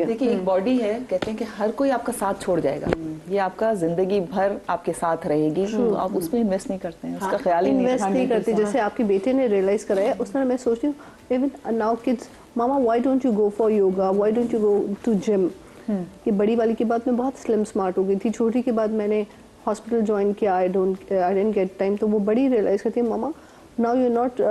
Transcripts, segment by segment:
देखिए एक बॉडी है, कहते हैं कि हर कोई आपका साथ छोड़ जाएगा, ये आपका जिंदगी भर आपके साथ रहेगी, तो आप उसमें इन्वेस्ट नहीं करते हैं, उसका ख्याल ही इन्वेस्ट नहीं करते। जैसे आपके बेटे ने रियलाइज कराया, उस तरह मैं सोचती हूँ even now kids, mama why don't you go for yoga, why don't you go to gym. ये बड़ी वाली के बाद मैं बहुत स्लिम स्मार्ट हो गई थी, छोटी के बाद मैंने हॉस्पिटल ज्वाइन किया, आई डिडंट गेट टाइम। तो वो बड़ी रियलाइज करती है, mama now you not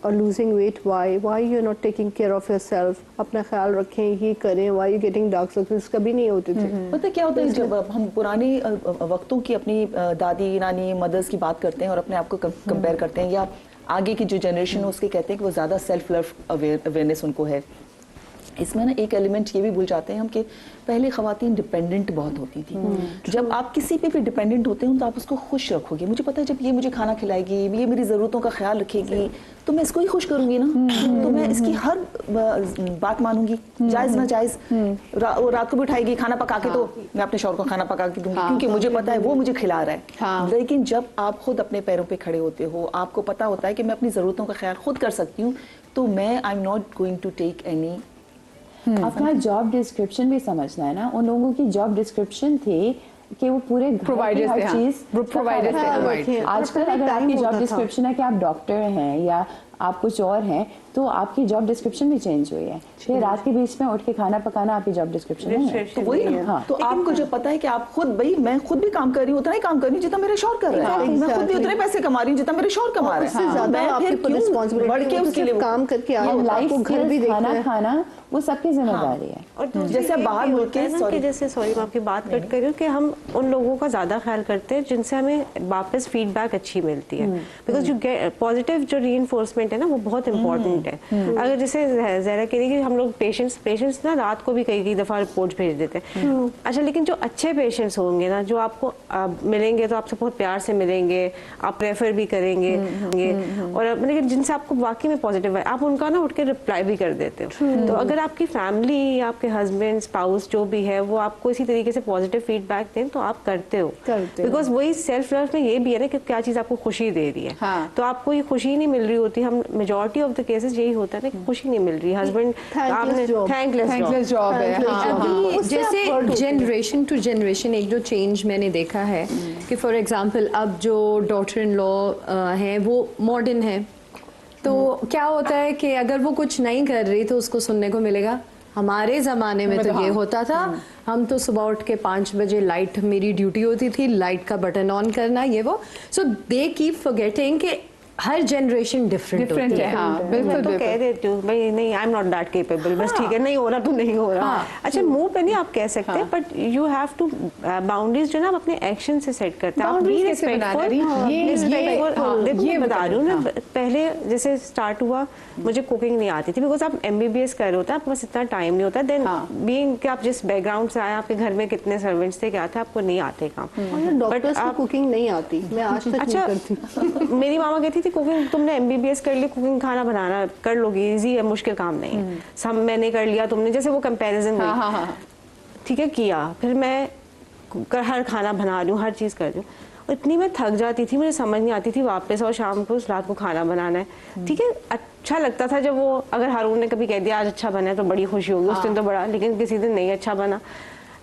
losing weight, why you are not taking care of your self, अपना ख्याल रखें, ये करें, why you getting dark circles, कभी नहीं होते थे। पता क्या होता है, जब हम पुराने वक्तों की अपनी दादी नानी मदर्स की बात करते हैं और अपने आप को कंपेयर करते हैं, या आगे की जो जनरेशन है उसके कहते हैं कि वो ज़्यादा सेल्फ लव अवेयरनेस उनको है, इसमें ना एक एलिमेंट ये भी भूल जाते हैं हम कि पहले ख़वातीन डिपेंडेंट बहुत होती थी। जब आप किसी पे भी डिपेंडेंट होते हो तो आप उसको खुश रखोगे, मुझे पता है जब ये मुझे खाना खिलाएगी, ये मेरी ज़रूरतों का ख्याल रखेगी, तो मैं इसको ही खुश करूंगी ना, तो मैं इसकी हर बात मानूंगी, जायज़ ना जायज़। रात को भी उठाएगी खाना पका के, तो मैं अपने शौहर को खाना पका के दूंगी, क्योंकि मुझे पता है वो मुझे खिला रहा है। लेकिन जब आप खुद अपने पैरों पर खड़े होते हो, आपको पता होता है कि मैं अपनी ज़रूरतों का ख्याल खुद कर सकती हूँ, तो मैं I am not going to take any. अपना जॉब डिस्क्रिप्शन भी समझना है ना, उन लोगों की जॉब डिस्क्रिप्शन थी कि वो पूरे प्रोवाइडर्स हर चीज प्रोवाइडर्स थे। आजकल अगर आपकी जॉब डिस्क्रिप्शन है कि आप डॉक्टर हैं या आप कुछ और हैं, तो आपकी जॉब डिस्क्रिप्शन भी चेंज हुई है। फिर रात के बीच में उठ के खाना पकाना आपकी जॉब डिस्क्रिप्शन है, तो वही ना। हाँ। तो आपको जब पता है कि आप खुद, भाई मैं खुद भी काम कर रही हूँ, उतना ही काम कर रही हूँ जितना मेरे शौहर कर रहा है, मैं खुद भी उतने पैसे कमा रही हूँ जितना मेरे शौहर कमा रहा है, बढ़ के उसके लिए काम करके लाइफ घर भी खाना वो सबकी जिम्मेदारी है। और जैसे बाहर मुल्क के, जैसे सॉरी मैं आपकी बात कट कर रही हूँ, कि हम उन लोगों का ज़्यादा ख्याल करते हैं जिनसे हमें वापस फीडबैक अच्छी मिलती है, बिकॉज जो पॉजिटिव जो रीइंफोर्समेंट है ना, वो बहुत इंपॉर्टेंट है। अगर जैसे ज़हरा कह रही कि हम लोग पेशेंट्स ना रात को भी कई दफ़ा रिपोर्ट भेज देते हैं, अच्छा, लेकिन जो अच्छे पेशेंट्स होंगे ना, जो आपको मिलेंगे तो आपसे बहुत प्यार से मिलेंगे, आप रेफर भी करेंगे, और मतलब जिनसे आपको वाकई में पॉजिटिव है, आप उनका ना उठ के रिप्लाई भी कर देते हो। तो अगर आपकी फैमिली या आपके हस्बैंड स्पाउस जो भी है वो आपको इसी तरीके से पॉजिटिव फीडबैक दें, तो आप करते हो, बिकॉज वही सेल्फ लव में ये भी है ना कि क्या चीज़ आपको खुशी दे रही है। तो आपको ये खुशी नहीं मिल रही होती, हम मेजॉरिटी ऑफ द केसेस यही होता है ना कि खुशी नहीं मिल रही, हस्बैंड थैंकलेस जॉब है। अभी जैसे जनरेशन टू जनरेशन एक जो चेंज मैंने देखा है कि फॉर एग्जांपल अब जो डॉटर इन लॉ हैं वो मॉडर्न है, तो क्या होता है कि अगर वो कुछ नहीं कर रही तो उसको सुनने को मिलेगा। हमारे ज़माने में तो ये होता था, हम तो सुबह उठ के 5 बजे लाइट, मेरी ड्यूटी होती थी लाइट का बटन ऑन करना, ये वो। सो दे कीप फॉरगेटिंग कि हर जनरेशन डिफरेंट है। हाँ, बिल्कुल तो कह देती हूँ भाई नहीं, आई एम नॉट दैट केपेबल, बस ठीक है, नहीं हो रहा तो नहीं हो रहा। अच्छा, मुंह पे नहीं आप कह सकते, but you have to boundaries जो ना आप अपने एक्शन से सेट करते हैं। आप बी रिस्पेक्टफुल, ये बता रही हूँ ना, पहले जैसे स्टार्ट हुआ मुझे कुकिंग नहीं आती थी, बिकॉज आप MBBS कर रहे होते हैं, आपके पास इतना टाइम नहीं होता। देन बीइंग कि आप जिस बैकग्राउंड से आए, आपके घर में कितने सर्वेंट्स थे, क्या था, आपको नहीं आते काम, बट आप कुकिंग नहीं आती, मैं आज तक नहीं करती। मेरी मामा कहती थी कुकिंग तुमने MBBS कर ली, कुकिंग खाना बनाना कर लोगी, इजी है, मुश्किल काम नहीं है। सब मैंने कर लिया, तुमने, जैसे वो कंपैरिजन हुई, ठीक है, किया, फिर मैं हर खाना बना रही हूँ, हर चीज़ कर रही हूँ, इतनी मैं थक जाती थी, मुझे समझ नहीं आती थी वापस, और शाम को रात को खाना बनाना है, ठीक है। अच्छा लगता था जब वो, अगर हारून ने कभी कह दिया आज अच्छा बना है तो बड़ी खुशी होगी, उस दिन तो बड़ा, लेकिन किसी दिन नहीं अच्छा बना।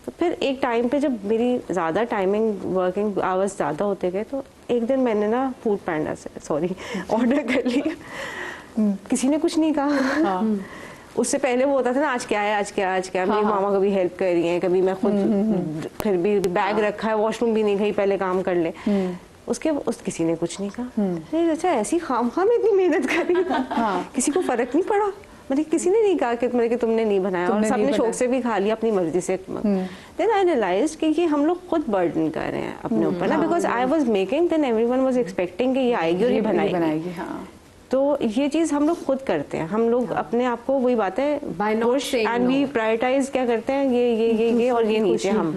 तो फिर एक टाइम पे जब मेरी ज़्यादा टाइमिंग वर्किंग आवर्स ज़्यादा होते गए, तो एक दिन मैंने ना फूड पैंडा से ऑर्डर कर लिया। किसी ने कुछ नहीं कहा। उससे पहले वो होता था ना, आज क्या है, आज क्या है, आज क्या है। मेरी मामा कभी हेल्प कर रही हैं, कभी मैं खुद, फिर भी बैग रखा है, वॉशरूम भी नहीं गई, पहले काम कर ले। किसी ने कुछ नहीं कहा। अच्छा, ऐसी खामखा में इतनी मेहनत करी, किसी को फर्क नहीं पड़ा, मतलब किसी ने नहीं कहा कि तुमने नहीं बनाया, और सबने शौक से भी खा लिया अपनी मर्जी से। देन आई रियलाइज्ड कि ये हम लोग खुद बर्डन कर रहे हैं अपने ऊपर ना, because I was making, then everyone was expecting कि ये आएगी और ये बनाएगी। तो ये चीज़ हम लोग खुद करते हैं, हम लोग अपने आप को, वही बात है, पुश एंड वी प्रायोरिटाइज क्या करते हैं, ये और ये नीचे हम।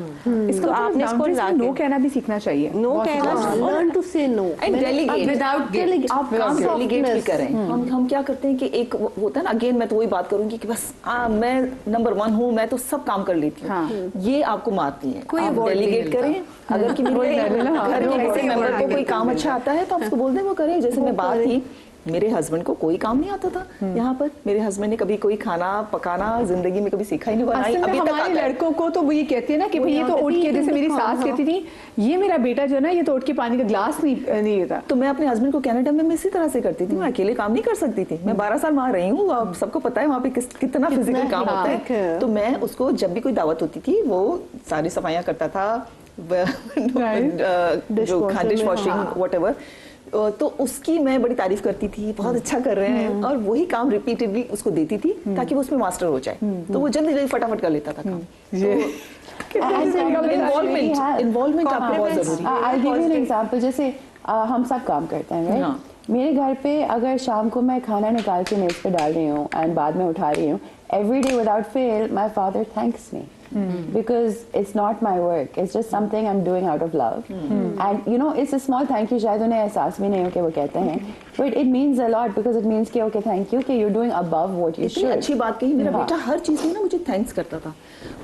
इसको आपने इसको नो कहना भी सीखना चाहिए, नो कहना, learn to say no and delegate without guilt. आप काम डेलीगेट भी करें। हम क्या करते हैं कि एक होता है ना, अगेन मैं तो वही बात करूंगी कि बस मैं नंबर 1 हूँ, मैं तो सब काम कर लेती हूँ, ये आपको मारती है। आप डेलीगेट करें। अगर कि घर के किसी मेंबर को कोई काम अच्छा आता है तो आप उसको बोल दें वो करें। जैसे मैं बात थी मेरे हस्बैंड को कोई काम नहीं आता था यहाँ पर। मेरे हस्बैंड ने कभी कोई खाना पकाना जिंदगी में कभी सीखा ही नहीं, बनाई असल में अभी तक हमारे आता है। लड़कों को तो वो ये कहते हैं ना कि भाई ये तो उठ के, जैसे मेरी सास कहती थी ये मेरा बेटा जो है ना ये तो उठ के पानी का ग्लास नहीं लेता। तो मैं अपने हस्बैंड को कनाडा में मैं इसी तरह से करती थी, मैं अकेले काम नहीं कर सकती थी। मैं 12 साल वहाँ रही हूँ, अब सबको पता है वहाँ पे कितना फिजिकल काम होता है। तो मैं उसको जब भी कोई दावत होती थी वो सारी सफाइयाँ करता था, जो डिश वॉशिंग व्हाटएवर, तो उसकी मैं बड़ी तारीफ करती थी, बहुत अच्छा कर रहे हैं, और वही काम रिपीटेडली उसको देती थी ताकि वो उसमें मास्टर हो जाए। तो वो जल्दी जल्दी फटाफट कर लेता था काम। इन्वॉल्वमेंट आपका बहुत जरूरी है। I'll give you an example, जैसे हम सब काम करते हैं, right? हाँ। मेरे घर पे अगर शाम को मैं खाना निकाल के मेज पे डाल रही हूँ एंड बाद में उठा रही हूँ, every day without fail my father thanks me. Because it's not my work, it's just something I'm doing out of love. And you know, it's a small thank you, शायद उन्हें एहसास भी नहीं हो कि वो कहते हैं, but it means a lot because it means कि okay thank you कि you're doing above what you इतनी should. अच्छी बात कही। मेरा बेटा हर चीज में ना मुझे थैंक्स करता था।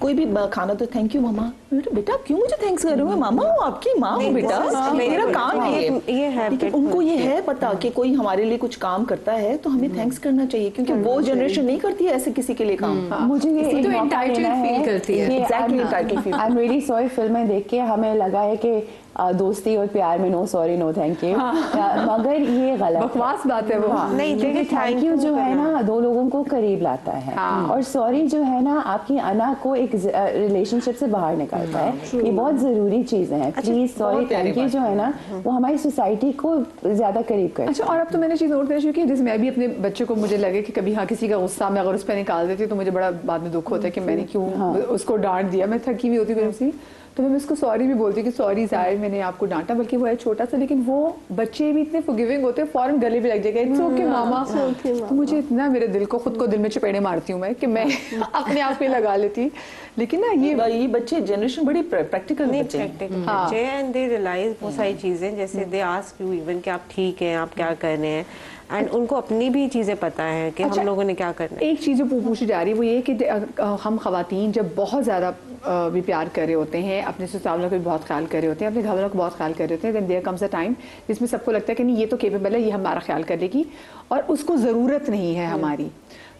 कोई भी खाना तो थैंक यू मामा। बेटा आप क्यों मुझे थैंक्स कर रहे हो? मामा वो आपकी माँ हो बेटा, मेरा काम है ये है। लेकिन उनको ये है पता कि कोई हमारे लिए कुछ काम करता है तो हमें थैंक्स करना चाहिए, क्योंकि वो जनरेशन नहीं करती है ऐसे किसी के लिए काम। मुझे ये तो एक मौका entitled देना है feel करती है। कि Exactly, entitled feel। I'm really sorry फिल्में देख के हमें लगा है कि दोस्ती और प्यार में no sorry no thank you, मगर ये गलत है। बकवास बात है वो। नहीं, क्योंकि देखिए, थैंक यू जो है ना दो लोगों को करीब लाता है, और सॉरी जो है ना आपकी अना को एक रिलेशनशिप से बाहर निकालता है। ये बहुत जरूरी चीजें हैं। प्लीज सॉरी थैंक यू जो है ना वो हमारी सोसाइटी को ज्यादा करीब करता है। अच्छा, और अब तो मैंने चीज़ नोट करना शुरू की, जैसे मैं भी अपने बच्चे को, मुझे लगे कि कभी हाँ किसी का गुस्सा मैं अगर उस पर निकाल देती तो मुझे बड़ा बाद में दुख होता है कि मैंने क्यों उसको डांट दिया। मैं थकी हुई होती फिर से, तो मैं उसको सॉरी भी बोलती कि सॉरी जाहिर मैंने आपको डांटा, बल्कि वो है छोटा सा, लेकिन वो बच्चे भी इतने फॉरगिविंग होते हैं, फौरन गले भी लग जाएगा इट्स ओके मामा। तो मुझे इतना मेरे दिल को खुद को दिल में चपेड़े मारती हूँ मैं कि मैं अपने आप पे लगा लेती। लेकिन ना ये बच्चे जनरेशन बड़ी प्रैक्टिकल बच्चे बच्चे एंड दे रियलाइज बहुत सारी चीजें, जैसे दे आस्क यू इवन कि आप ठीक हैं, आप क्या कर रहे हैं, एंड उनको अपनी भी चीजें पता है कि हम लोगों ने क्या करना है। एक चीज़ जो पूछी जा रही है वो ये कि हम खवातीन जब बहुत ज़्यादा भी प्यार कर रहे होते हैं, अपने ससुराल वालों को भी बहुत ख्याल कर रहे होते हैं, अपने घर वालों को बहुत ख्याल कर रहे होते हैं, then there comes a time जिसमें सबको लगता है कि नहीं ये तो केपेबल है, ये हमारा ख्याल करेगी और उसको ज़रूरत नहीं है हमारी।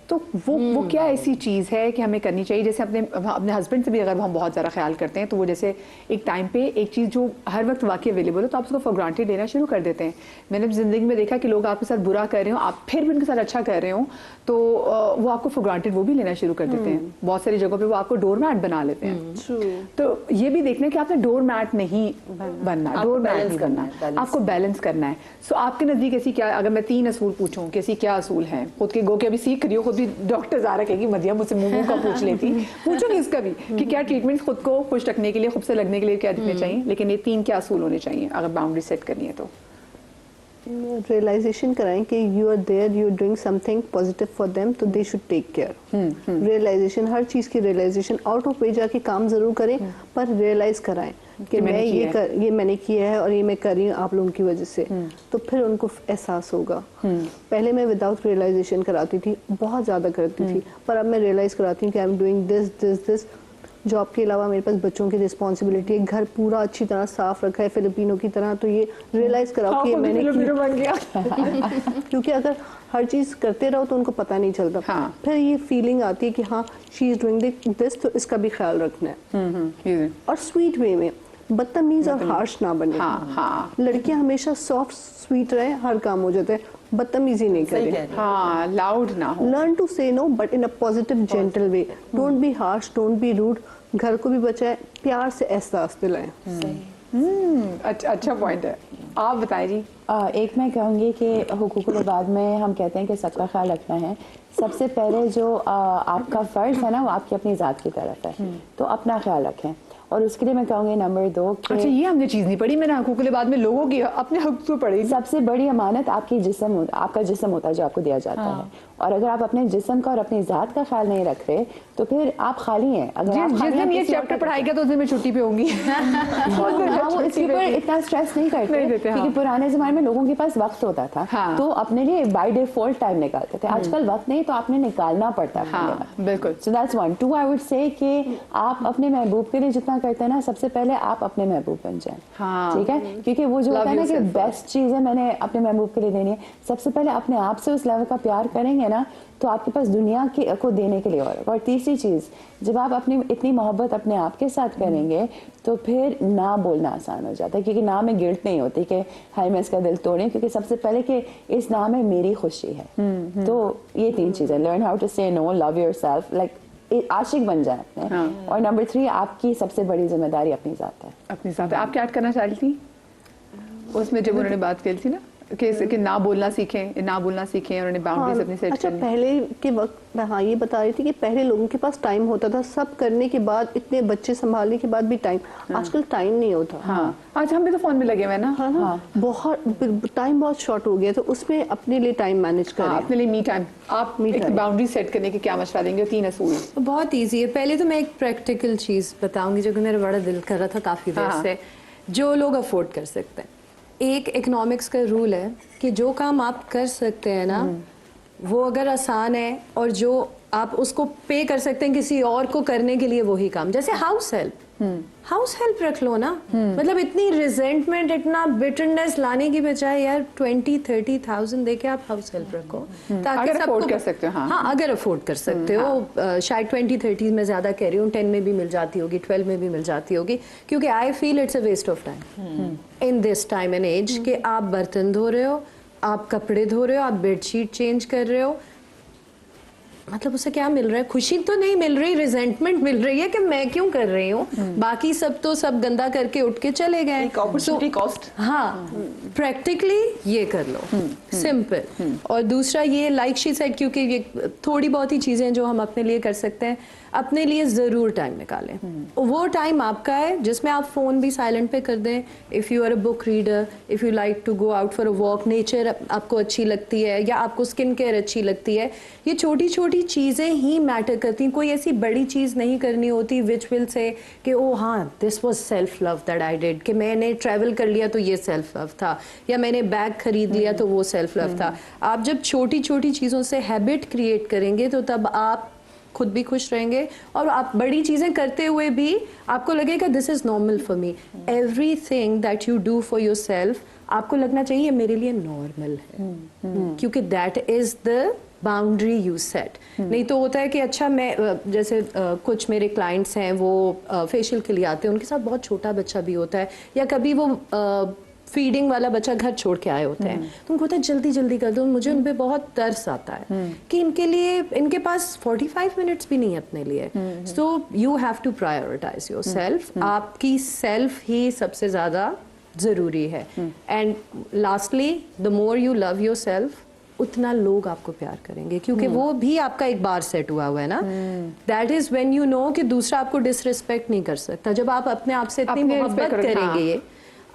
तो वो क्या ऐसी चीज़ है कि हमें करनी चाहिए? जैसे अपने हस्बैंड से भी अगर हम बहुत ज़्यादा ख्याल करते हैं तो वो जैसे एक टाइम पे एक चीज़ जो हर वक्त वाकई अवेलेबल हो तो आप उसको फॉर ग्रांटेड लेना शुरू कर देते हैं। मैंने ज़िंदगी में देखा कि लोग आपके साथ बुरा कर रहे हो, आप फिर भी उनके साथ अच्छा कर रहे हो तो वो आपको फॉर ग्रांटेड वो भी लेना शुरू कर देते हैं। बहुत सारी जगहों पर वो आपको डोर मैट बना लेते हैं। तो ये भी देखना कि आपने डोर मैट नहीं बनना, डोर मैट नहीं करना, आपको बैलेंस करना है। सो आपके नज़दीक ऐसी क्या, अगर मैं 3 असूल पूछूं कि ऐसी क्या असूल हैं? खुद के गो के अभी सीख रही हो, खुद भी डॉक्टर ज़ारा कहेगी मदिया मुझसे मुंह का पूछ लेती, पूछूंगी इसका भी कि क्या ट्रीटमेंट खुद को खुश रखने के लिए, खुद से लगने के लिए क्या दिखने चाहिए, लेकिन ये 3 क्या असूल होने चाहिए अगर बाउंड्री सेट करनी है तो? रियलाइजेशन कराएं कि you are there, you are doing something positive for them, तो they should take care. Realization, हर चीज़ की रियलाइजेशन, आउट ऑफ वे जाके काम ज़रूर करें पर रियलाइज कराएं कि मैं ये मैंने किया है और ये मैं कर रही हूँ आप लोगों की वजह से, तो फिर उनको एहसास होगा। पहले मैं विदाउट रियलाइजेशन कराती थी, बहुत ज़्यादा करती थी, पर अब मैं रियलाइज कराती हूँ कि I am doing this this this. Job के अलावा मेरे पास बच्चों की रिस्पॉन्सिबिलिटी है, घर पूरा अच्छी तरह साफ रखा है फिलिपिनो की तरह, तो ये रियलाइज कराओ कि मैंने बन गया। क्योंकि अगर हर चीज़ करते रहो तो उनको पता नहीं चलता। फिर ये फीलिंग आती है कि हाँ शी इज डूइंग दिस, तो इसका भी ख्याल रखना है और स्वीट वे में, बदतमीज और हार्श ना बने। लड़कियां हमेशा सॉफ्ट स्वीट रहे, हर काम हो जाता है, बदतमीजी नहीं करें, हाँ लाउड ना हो। Learn to say no but in a positive gentle way, don't be harsh, don't be rude, घर को भी बचाए, प्यार से एहसास दिलाएं। अच्छा पॉइंट है। आप बताएं जी। एक मैं कहूँगी कि हुकूकुल इबाद में हम कहते हैं कि सबका ख्याल रखना है। सबसे पहले जो आपका फ़र्ज़ है ना वो आपकी अपनी ज़ात की तरफ है, तो अपना ख्याल रखें। और उसके लिए मैं कहूँगी नंबर 2 कि अच्छा ये हमने चीज़ नहीं पढ़ी, मैंने हुकूकुल इबाद में लोगों की अपने हक तो पढ़ी। सबसे बड़ी अमानत आपका जिस्म होता है जो आपको दिया जाता है, और अगर आप अपने जिस्म का और अपनी ज़ात का ख्याल नहीं रख रहे तो फिर आप खाली हैं। अगर आप जिस खाली हैं, दिन ये किसी और चैप्टर का- पढ़ाई गया तो उस दिन मैं छुट्टी पे होंगी। हाँ, वो इसके ऊपर इतना स्ट्रेस नहीं करते, नहीं देते, हाँ। क्योंकि पुराने जमाने में लोगों के पास वक्त होता था, हाँ। तो अपने लिए बाय डिफॉल्ट टाइम निकालते थे। आजकल वक्त नहीं, तो आपने निकालना पड़ता है। हाँ, बिल्कुल। So that's one. Two, I would say कि आप अपने महबूब के लिए जितना करते हैं ना, सबसे पहले आप अपने महबूब बन जाएं। हाँ। ठीक है, क्योंकि वो जो Love होता है ना कि yourself बेस्ट चीज़ है मैंने अपने महबूब के लिए देनी है, सबसे पहले अपने आप से उस लेवल का प्यार करेंगे ना, तो आपके पास दुनिया को देने के लिए और तीसरी चीज़, जब आप अपनी इतनी मोहब्बत अपने आप के साथ करेंगे तो फिर ना बोलना आसान हो जाता है, क्योंकि ना में गिल्ट नहीं होती कि हाय मैं इसका दिल तोड़े, क्योंकि सबसे पहले कि इस ना में मेरी खुशी है। तो ये 3 चीज़ें, learn how to say no, love yourself, like आशिक बन जाए अपने। हाँ। और नंबर 3, आपकी सबसे बड़ी जिम्मेदारी अपनी ज़ात है। अपने साथ आप क्या ऐड करना चाह रही थी उसमें जब उन्होंने बात की थी ना कि ना बोलना सीखें, ना बोलना सीखें, उन्होंने बाउंड्रीज अपनी सेट अच्छा, करनी। पहले के वक्त मैं ये बता रही थी कि पहले लोगों के पास टाइम होता था, सब करने के बाद, इतने बच्चे संभालने के बाद भी टाइम, आजकल टाइम नहीं होता। हाँ, आज हम भी तो फोन में लगे हुए हैं ना। हाँ ना, बहुत टाइम बहुत शॉर्ट हो गया, तो उसमें अपने लिए टाइम मैनेज करें। हाँ, अपने लिए मी टाइम, आप Me एक time। बाउंड्री सेट करने के क्या मशवरा देंगे? 3 असूल। बहुत इजी है। पहले तो मैं एक प्रैक्टिकल चीज़ बताऊंगी जो कि मेरा बड़ा दिल कर रहा था काफ़ी देर हाँ। से, जो लोग अफोर्ड कर सकते हैं। एक इकोनॉमिक्स का रूल है कि जो काम आप कर सकते हैं ना, वो अगर आसान है और जो आप उसको पे कर सकते हैं किसी और को करने के लिए, वही काम। जैसे हाउस हेल्प, हाउस हेल्प रख लो ना। मतलब इतनी रिजेंटमेंट, इतना बिटरनेस लाने की बजाय यार 20-30,000 देके आप हाउस हेल्प रखो, ताकि अगर सबको afford कर सकते हो, हाँ। हाँ, अगर अफोर्ड कर सकते हो। शायद 20-30 में ज्यादा कह रही हूँ, 10 में भी मिल जाती होगी, 12 में भी मिल जाती होगी, क्योंकि I feel it's a waste of time in this time and as कि आप बर्तन धो रहे हो, आप कपड़े धो रहे हो, आप बेडशीट चेंज कर रहे हो। मतलब उसे क्या मिल रहा है? खुशी तो नहीं मिल रही, रिजेंटमेंट मिल रही है कि मैं क्यों कर रही हूँ, बाकी सब तो सब गंदा करके उठ के चले गए। एक opportunity cost। हाँ, प्रैक्टिकली ये कर लो, सिंपल। और दूसरा ये, लाइक शी सेड, क्योंकि ये थोड़ी बहुत ही चीजें जो हम अपने लिए कर सकते हैं, अपने लिए जरूर टाइम निकालें। वो टाइम आपका है जिसमें आप फोन भी साइलेंट पे कर दें। If you are a book reader, if you like to go out for a walk, nature आपको अच्छी लगती है, या आपको स्किन केयर अच्छी लगती है, ये छोटी छोटी चीजें ही मैटर करती हैं। कोई ऐसी बड़ी चीज नहीं करनी होती विच विल से कि ओ हाँ, this was self love that I did, कि मैंने ट्रैवल कर लिया तो ये सेल्फ लव था, या मैंने बैग खरीद लिया तो वो सेल्फ लव था। आप जब छोटी छोटी चीजों से हैबिट क्रिएट करेंगे तो तब आप खुद भी खुश रहेंगे, और आप बड़ी चीजें करते हुए भी आपको लगेगा this is normal for me. Everything that you do for yourself आपको लगना चाहिए मेरे लिए नॉर्मल है, क्योंकि that is the boundary you set. नहीं तो होता है कि अच्छा, मैं जैसे कुछ मेरे क्लाइंट्स हैं, वो फेशियल के लिए आते हैं, उनके साथ बहुत छोटा बच्चा भी होता है, या कभी वो फीडिंग वाला बच्चा घर छोड़ के आए होते हैं, तो उनको होता है जल्दी जल्दी कर दो। मुझे उन पे बहुत तरस आता है कि इनके लिए, इनके पास 45 मिनट्स भी नहीं है अपने लिए। So you have to prioritise yourself. आपकी सेल्फ ही सबसे ज्यादा जरूरी है। And lastly, the more you love yourself, उतना लोग आपको प्यार करेंगे, क्योंकि वो भी आपका एक बार सेट हुआ हुआ है ना। That is when you know कि दूसरा आपको डिसरिस्पेक्ट नहीं कर सकता। जब आप अपने आप से इतनी अपने मोहब्बत respect करोगे, करेंगे,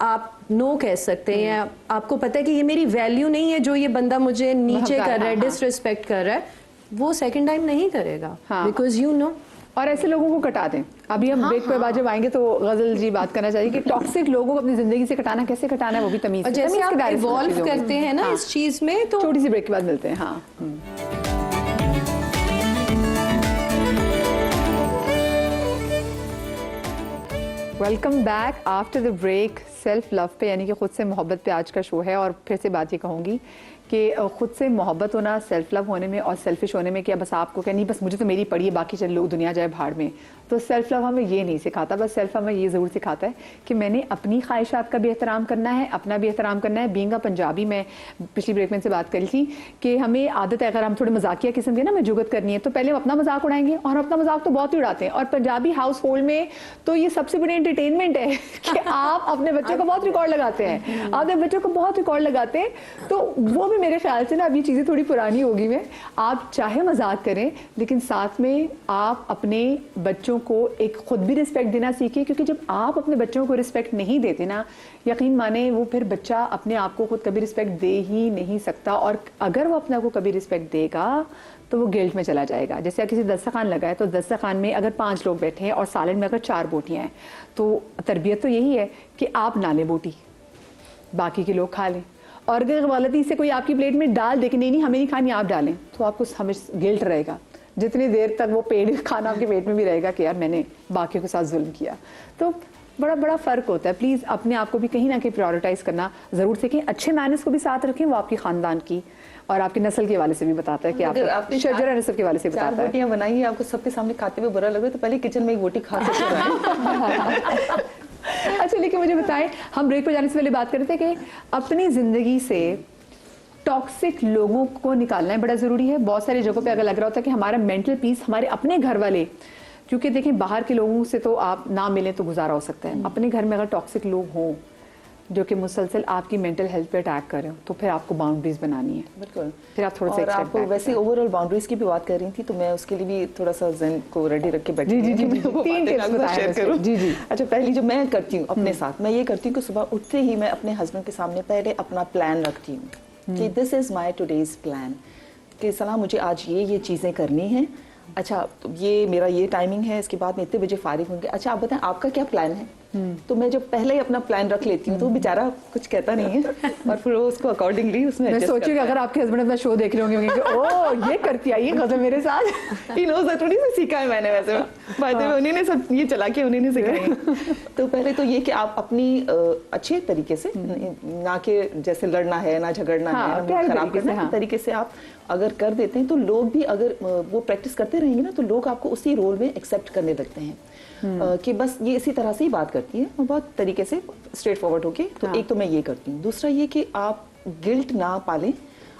आप नो कह सकते हैं, आपको पता है कि ये मेरी वैल्यू नहीं है, जो ये बंदा मुझे नीचे कर रहा है, डिसरिस्पेक्ट कर रहा है, वो सेकंड टाइम नहीं करेगा, बिकॉज यू नो। और ऐसे लोगों को कटा दें। अभी हम ब्रेक पे बाद जब आएंगे तो गजल जी बात करना चाहिए कि टॉक्सिक लोगों को अपनी जिंदगी से कटाना, कैसे कटाना है, वो भी तमीज और से। जैसे तमीज के आप दायरे से इवॉल्व चीज़ों को। करते हैं ना इस चीज में, तो छोटी सी ब्रेक के बाद मिलते हैं। हाँ, welcome back after the break. Self love पे, यानी कि खुद से मोहब्बत पे आज का शो है। और फिर से बात ये कहूँगी कि खुद से मोहब्बत होना, सेल्फ लव होने में और सेल्फिश होने में, कि बस आपको क्या नहीं, बस मुझे तो मेरी पड़ी है, बाकी चल लोग दुनिया जाए भाड़ में, तो सेल्फ लव हमें ये नहीं सिखाता। बस सेल्फ हमें ये ज़रूर सिखाता है कि मैंने अपनी ख्वाहिशात का भी एहतराम करना है, अपना भी एहतराम करना है। बीइंग अ पंजाबी, मैं पिछली ब्रेक में से बात करी थी कि हमें आदत है, अगर हम थोड़े मजाकिया किस्म के ना में जुगत करनी है, तो पहले हम अपना मजाक उड़ाएंगे, और अपना मजाक तो बहुत ही उड़ाते हैं। और पंजाबी हाउस होल्ड में तो ये सबसे बड़ी एंटरटेनमेंट है कि आप अपने बच्चों को बहुत रिकॉर्ड लगाते हैं, अपने बच्चों को बहुत रिकॉर्ड लगाते हैं, तो वो भी मेरे ख्याल से ना अब ये चीज़ें थोड़ी पुरानी होगी में, आप चाहे मजाक करें लेकिन साथ में आप अपने बच्चों को एक खुद भी रिस्पेक्ट देना सीखिए, क्योंकि जब आप अपने बच्चों को रिस्पेक्ट नहीं देते ना, यकीन माने वो फिर बच्चा अपने आप को खुद कभी रिस्पेक्ट दे ही नहीं सकता, और अगर वो अपने आप को कभी रिस्पेक्ट देगा तो वो गिल्ट में चला जाएगा। जैसे किसी दस्तरखान लगा है तो दस्तरखान में अगर 5 लोग बैठे हैं और सालन में अगर 4 बोटियाँ हैं, तो तरबियत तो यही है कि आप ना लें बोटी, बाकी के लोग खा लें, और अगर गलती से कोई आपकी प्लेट में डाल दे कि नहीं नहीं हमें नहीं खानी आप डालें, तो आपको हमेशा गिल्ट रहेगा जितनी देर तक वो पेट खाना आपके पेट में भी रहेगा कि यार मैंने बाकियों के साथ जुल्म किया। तो बड़ा बड़ा फ़र्क होता है। प्लीज़ अपने आप को भी कहीं ना कहीं प्रायोरिटाइज़ करना ज़रूर सीखें, अच्छे मैनर्स को भी साथ रखें, वो आपकी ख़ानदान की और आपकी नस्ल के वाले से भी बताता है कि आप शजरा नस्ल के वाले से बताता है। 4 बोटियां बनाई है, आपको सबके सामने खाते हुए बुरा लग रहा है तो पहले किचन में एक बोटी खा सकते हैं। अच्छा, लेकिन मुझे बताएं, हम ब्रेक पर जाने से पहले बात करते हैं कि अपनी ज़िंदगी से टॉक्सिक लोगों को निकालना है बड़ा ज़रूरी है। बहुत सारी जगहों पे अगर लग रहा होता है कि हमारा मेंटल पीस हमारे अपने घर वाले, क्योंकि देखें बाहर के लोगों से तो आप ना मिलें तो गुजारा हो सकता है, अपने घर में अगर टॉक्सिक लोग हों जो कि मुसलसल आपकी मेंटल हेल्थ पे अटैक कर रहे हो, तो फिर आपको बाउंड्रीज बनानी है। बिल्कुल, फिर आप थोड़ा सा और आप वैसे ओवरऑल बाउंड्रीज की भी बात कर रही थी, तो मैं उसके लिए भी थोड़ा सा ज़हन को रेडी रख के बैठी। जी, 3 टिप्स शेयर करूं। जी जी। अच्छा, पहली जो मैं करती हूँ अपने साथ, मैं ये करती हूँ कि सुबह उठते ही मैं अपने हस्बैंड के सामने पहले अपना प्लान रखती हूँ कि this is my today's plan, कि सलाह मुझे आज ये चीज़ें करनी है। अच्छा, तो ये मेरा ये टाइमिंग है, इसके बाद मैं इतने बजे फारिग होंगे। अच्छा, आप बताएं आपका क्या प्लान है? तो मैं जब पहले ही अपना प्लान रख लेती हूँ तो बेचारा कुछ कहता नहीं है और फिर वो उसको अकॉर्डिंगली उसमें मैं सोचूंगी अगर आपके हस्बैंड अपना शो देख रहे होंगे ओ ये करती आई ये गजब मेरे साथ। ही नोज़ दैट, उन्हीं से सीखा है मैंने, वैसे बाय द वे उन्हीं ने सब ये चला के उन्हीं ने सिखाया। तो पहले तो ये कि आप अपनी अच्छे तरीके से, ना कि जैसे लड़ना है ना झगड़ना है ना खराब करना है, तरीके से आप अगर कर देते हैं तो लोग भी अगर वो प्रैक्टिस करते रहेंगे ना तो लोग आपको उसी रोल में एक्सेप्ट करने लगते हैं कि बस ये इसी तरह से ही बात करती है और बहुत तरीके से स्ट्रेट फॉरवर्ड होके। तो एक तो मैं ये करती हूँ। दूसरा ये कि आप गिल्ट ना पालें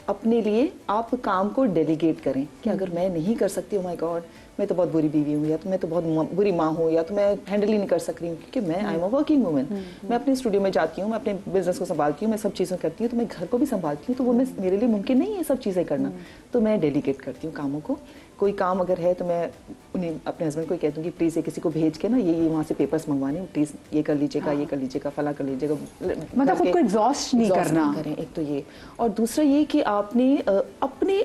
अपने लिए, आप काम को डेलीगेट करें कि अगर मैं नहीं कर सकती, ओ माय गॉड मैं तो बहुत बुरी बीवी हूँ, या तो मैं तो बहुत बुरी माँ हूँ, या तो मैं हैंडल ही नहीं कर सक रही हूँ, क्योंकि मैं I am a working woman. मैं अपने स्टूडियो में जाती हूँ, मैं अपने बिजनेस को संभालती हूँ, मैं सब चीज़ें करती हूँ, तो मैं घर को भी संभालती हूँ, तो वो मेरे लिए मुमकिन नहीं है सब चीज़ें करना। तो मैं डेलीगेट करती हूँ कामों को। कोई काम अगर है तो मैं उन्हें अपने हस्बैंड को कह दूँगी प्लीज़ ये किसी को भेज के ना ये वहाँ से पेपर्स मंगवाने, प्लीज़ ये कर लीजिएगा, ये कर लीजिएगा, फला कर लीजिएगा, मतलब खुद को एग्जॉस्ट नहीं करना करें। एक तो ये, और दूसरा ये कि आपने अपने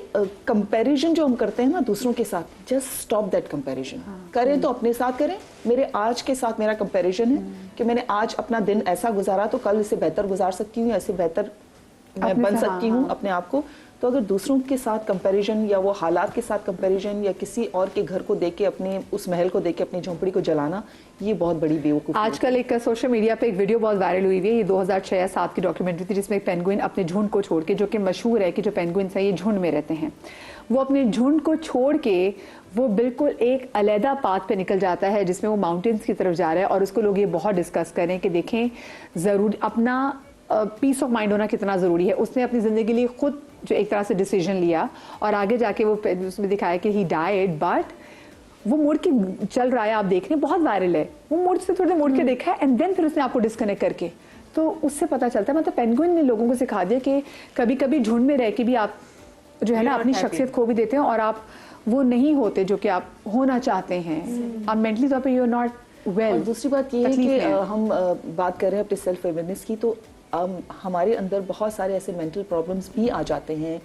कंपैरिजन जो हम करते हैं ना दूसरों के साथ, जस्ट स्टॉप दैट कंपैरिजन। करें तो अपने साथ करें। मेरे आज के साथ मेरा कंपैरिजन है कि मैंने आज अपना दिन ऐसा गुजारा तो कल इससे बेहतर गुजार सकती हूँ, ऐसे बेहतर मैं बन सकती हूँ अपने आप को। तो अगर दूसरों के साथ कंपैरिजन या वो हालात के साथ कंपैरिजन या किसी और के घर को देख के अपने उस महल को देख के अपनी झोंपड़ी को जलाना, ये बहुत बड़ी बेवकूफ़ी। आजकल एक सोशल मीडिया पे एक वीडियो बहुत वायरल हुई है, ये 2006 या 2007 की डॉक्यूमेंट्री थी जिसमें एक पेंगुइन अपने झुंड को छोड़ के, जो कि मशहूर है कि जो पेंगुइन है ये झुंड में रहते हैं, वो अपने झुंड को छोड़ के वो बिल्कुल एक अलहदा पाथ पे निकल जाता है जिसमें वो माउंटेन्स की तरफ जा रहा है। और उसको लोग ये बहुत डिस्कस करें कि देखें ज़रूर अपना पीस ऑफ माइंड होना कितना ज़रूरी है। उसने अपनी ज़िंदगी के लिए खुद जो एक तरह से डिसीजन लिया और आगे जाके वो उसमें दिखाया कि ही डाइड, बट वो मुड़ के चल रहा है, आप देख रहे हैं बहुत वायरल है, वो मुड़ से थोड़ा मुड़ के देखा है एंड देन फिर उसने आपको डिस्कनेक्ट करके, तो उससे पता चलता है मतलब पेंगुइन ने लोगों को सिखा दिया कि कभी कभी झुंड में रह के भी आप जो है ना अपनी शख्सियत खो भी देते हैं और आप वो नहीं होते जो कि आप होना चाहते हैं। आप मेंटली तौर पर यू आर नॉट वेल। दूसरी बात ये है कि हम बात कर रहे हैं अपने सेल्फ अवेयरनेस की, तो हमारे अंदर बहुत सारे ऐसे मेंटल प्रॉब्लम्स भी आ जाते हैं,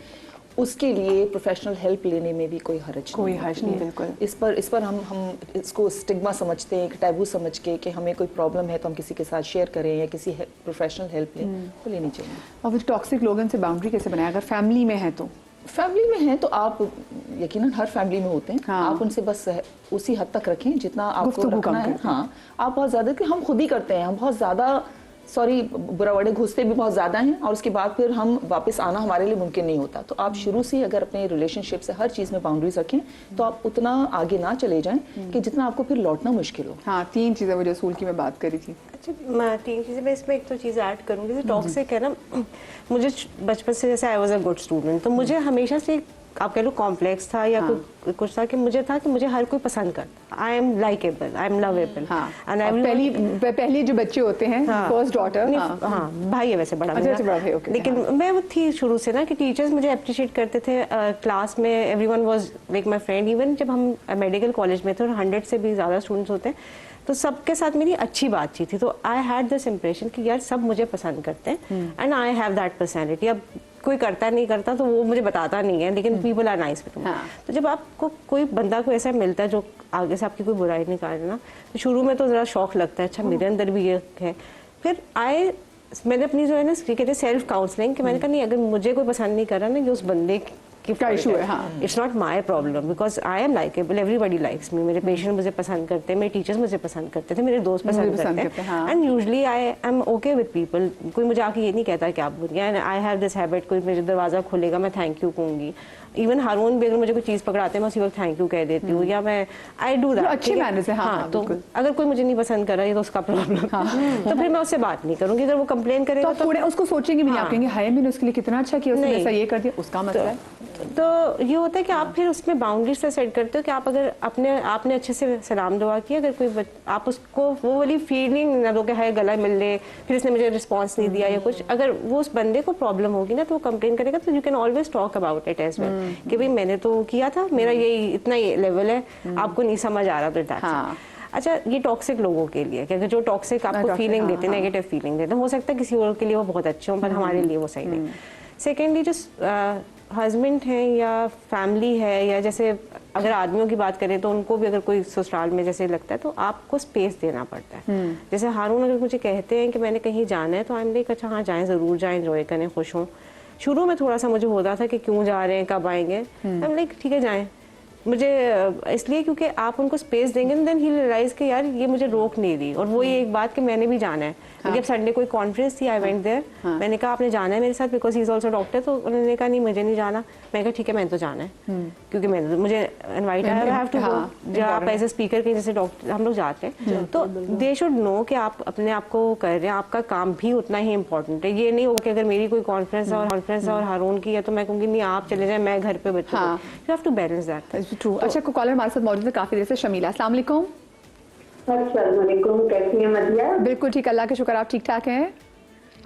उसके लिए प्रोफेशनल हेल्प लेने में भी कोई हर्ज नहीं। बिल्कुल इस पर हम इसको स्टिग्मा समझते हैं, एक टैबू समझ के कि हमें कोई प्रॉब्लम है तो हम किसी के साथ शेयर करें या किसी प्रोफेशनल हेल्प लें, तो लेनी चाहिए। और फिर टॉक्सिक लोगों से बाउंड्री कैसे बनाए? अगर फैमिली में है तो फैमिली में है तो आप यकीनन हर फैमिली में होते हैं, हाँ। आप उनसे बस उसी हद तक रखें जितना आपको रखना है। हाँ, आप बहुत ज़्यादा कि हम खुद ही करते हैं, हम बहुत ज़्यादा सॉरी बुरा वर्ड, घुसते भी बहुत ज़्यादा हैं और उसके बाद फिर हम वापस आना हमारे लिए मुमकिन नहीं होता। तो आप शुरू से अगर अपने रिलेशनशिप से हर चीज़ में बाउंड्रीज रखें तो आप उतना आगे ना चले जाएं कि जितना आपको फिर लौटना मुश्किल हो। हाँ, 3 चीज़ें वो जो स्कूल की मैं बात करी थी। अच्छा, मैं 3 चीज़ें, मैं इसमें एक तो चीज़ ऐड करूँगी, जैसे टॉक्सिक है ना, मुझे बचपन से जैसे I was a good student, तो मुझे हमेशा से आप कह लो कॉम्प्लेक्स था या कुछ था कि मुझे था कि मुझे हर कोई पसंद करता, I am likeable, I am lovable. पहली जो बच्चे होते हैं, फर्स्ट डॉटर, हाँ भाई है वैसे बड़ा अच्छा, मेरा। बड़ा भाई, ओके। लेकिन मैं वो थी शुरू से ना कि टीचर्स मुझे अप्रिशिएट करते थे क्लास में, everyone was like my friend. Even जब हम मेडिकल कॉलेज में थे और 100 से भी ज़्यादा स्टूडेंट्स होते हैं तो सबके साथ मेरी अच्छी बातचीत थी, तो आई हैड दिस इम्प्रेशन कि यार सब मुझे पसंद करते हैं and I have that personality. अब कोई करता नहीं करता तो वो मुझे बताता नहीं है, लेकिन people are nice with me. तो जब आपको कोई बंदा को ऐसा मिलता है जो आगे से आपकी कोई बुराई नहीं कर रहा, तो शुरू में तो ज़रा शौक लगता है, अच्छा मेरे अंदर भी ये है। फिर मैंने अपनी जो है ना कहते हैं सेल्फ काउंसलिंग, कि मैंने कहा नहीं, अगर मुझे कोई पसंद नहीं कर रहा ना, ये उस बंदे की इशू है। हाँ, it's not my problem because I am likeable, everybody likes me. मेरे पेशेंट मुझे पसंद करते हैं, मेरे टीचर्स मुझे पसंद करते थे, मेरे दोस्त पसंद करते हैं, and usually I am okay with people. कोई मुझे आके ये नहीं कहता कि आप बुरी हैं, and I have this habit, कोई मेरे दरवाजा खोलेगा मैं थैंक यू कहूँगी। इवन हारून भी अगर मुझे कोई चीज़ पकड़ाते हैं मैं उसी वक्त थैंक यू कह देती हूँ, या मैं आई डू दैट। अच्छी मैनर्स है। हाँ, तो अगर कोई मुझे नहीं पसंद कर रहा है तो उसका प्रॉब्लम, तो फिर मैं उससे बात नहीं करूँगी। अगर वो कंप्लेन करेगा तो थोड़े उसको सोचेंगे भी नहीं, आप कहेंगे हाय मैंने उसके लिए कितना अच्छा किया, उसने ऐसा ये कर दिया, उसका मसला है। तो ये होता है कि आप फिर उसमें बाउंड्रीज से सेट करते हो कि आप अगर आपने अच्छे से सलाम दुआ किया, अगर कोई आप उसको वो वाली फीलिंग ना दो कि हाय गला मिल ले, फिर इसने मुझे रिस्पांस नहीं दिया या कुछ। अगर वो उस बंदे को प्रॉब्लम होगी ना तो वो कंप्लेन करेगा, तो you can always talk about it as well कि भाई मैंने तो किया था, मेरा ये इतना ये लेवल है, आपको नहीं समझ आ रहा, तो दैट्स अच्छा। ये टॉक्सिक लोगों के लिए, क्योंकि जो टॉक्सिक आपको फीलिंग देते हैं, नेगेटिव फीलिंग देते हैं, हो सकता है किसी और के लिए वो बहुत अच्छे हों पर हमारे लिए वो सही नहीं। सेकेंडली जो हस्बैंड हैं या फैमिली है, या जैसे अगर आदमियों की बात करें तो उनको भी अगर कोई ससुराल में जैसे लगता है तो आपको स्पेस देना पड़ता है। जैसे हारून अगर मुझे कहते हैं कि मैंने कहीं जाना है तो आई एम लाइक अच्छा हाँ जाएं, ज़रूर जाएं, एंजॉय करें, खुश हों। शुरू में थोड़ा सा मुझे होता था कि क्यों जा रहे हैं, कब आएंगे, आई एम लाइक ठीक है जाएं, मुझे इसलिए क्योंकि आप उनको स्पेस देंगे, देन ही रियलाइज कि यार ये मुझे रोक नहीं रही। और वो ये एक बात कि मैंने भी जाना है। जब संडे कोई कॉन्फ्रेंस थी, आई वेंट देयर, मैंने कहा आपने जाना है मेरे साथ because he is also doctor, तो उन्होंने कहा नहीं मुझे नहीं जाना। मैं कहा ठीक है मैंने तो जाना है, क्योंकि मैंने मुझे इनवाइट आया, आई हैव टू गो। जब आप एज ए स्पीकर के जैसे डॉक्टर हम लोग जाते हैं तो दे शुड नो कि आप अपने आप को कर रहे हैं, आपका काम भी उतना ही इंपॉर्टेंट है। ये नहीं होगा कि अगर मेरी कोई कॉन्फ्रेंस और हारून की है तो मैं कहूँगी नहीं आप चले जाए, मैं घर पे बच्चों को, you have to balance that. True. अच्छा, को कॉलर हमारे साथ मौजूद है काफी देर से, शमीला, अस्सलाम वालेकुम। अस्सलाम वालेकुम, कैसी हैं मदिया? बिल्कुल ठीक, अल्लाह का शुक्र, आप ठीक ठाक हैं?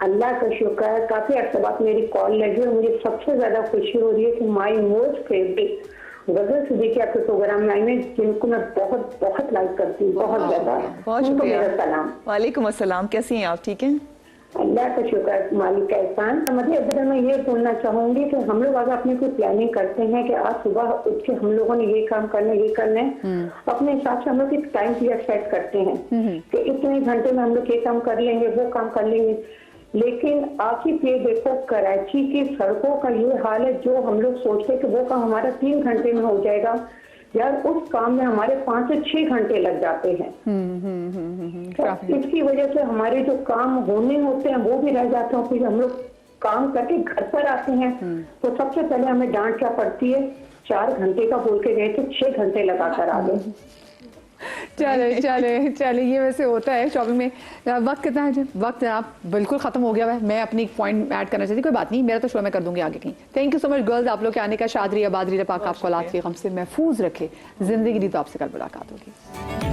अल्लाह का शुक्र है। काफी अर्से बाद मेरी कॉल लगी और मुझे सबसे ज्यादा खुशी हो रही है कि माय मोस्ट फेवरेट गजल सिद्दीकी आपके प्रोग्राम में आई हैं, जिनको मैं बहुत बहुत लाइक करती हूँ, बहुत ज्यादा। बहुत शुक्रिया। मेरा सलाम। वालेकुम अस्सलाम, कैसी हैं आप? ठीक हैं? अल्लाह का शुक्र है, मालिक का एहसान। मतलब इधर मैं ये बोलना चाहूंगी कि हम लोग अगर अपनी कोई प्लानिंग करते हैं कि आज सुबह उठ के हम लोगों ने ये काम करना है, ये करना है, अपने हिसाब से हम लोग एक टाइम पीरियड सेट करते हैं कि इतने घंटे में हम लोग ये काम कर लेंगे, वो काम कर लेंगे। लेकिन आखिर ये देखो कराची की सड़कों का ये हाल है, जो हम लोग सोचते हैं कि वो काम हमारा 3 घंटे में हो जाएगा, यार उस काम में हमारे 5 से 6 घंटे लग जाते हैं। तो इसकी वजह से हमारे जो काम होने होते हैं वो भी रह जाते हैं। फिर हम लोग काम करके घर पर आते हैं तो सबसे पहले हमें डांट क्या पड़ती है, 4 घंटे का बोल के गए थे 6 घंटे लगाकर आ गए। चले ये वैसे होता है शॉपिंग में। वक्त कितना है? वक्त आप बिल्कुल खत्म हो गया है। मैं अपनी एक पॉइंट ऐड करना चाहती, कोई बात नहीं, मेरा तो शो मैं कर दूंगी आगे कहीं। Thank you so much girls, आप लोग के आने का। शादरी आबादरी पाक आपको औलाद के गम से महफूज रखे, जिंदगी दी तो आपसे कल मुलाकात होगी।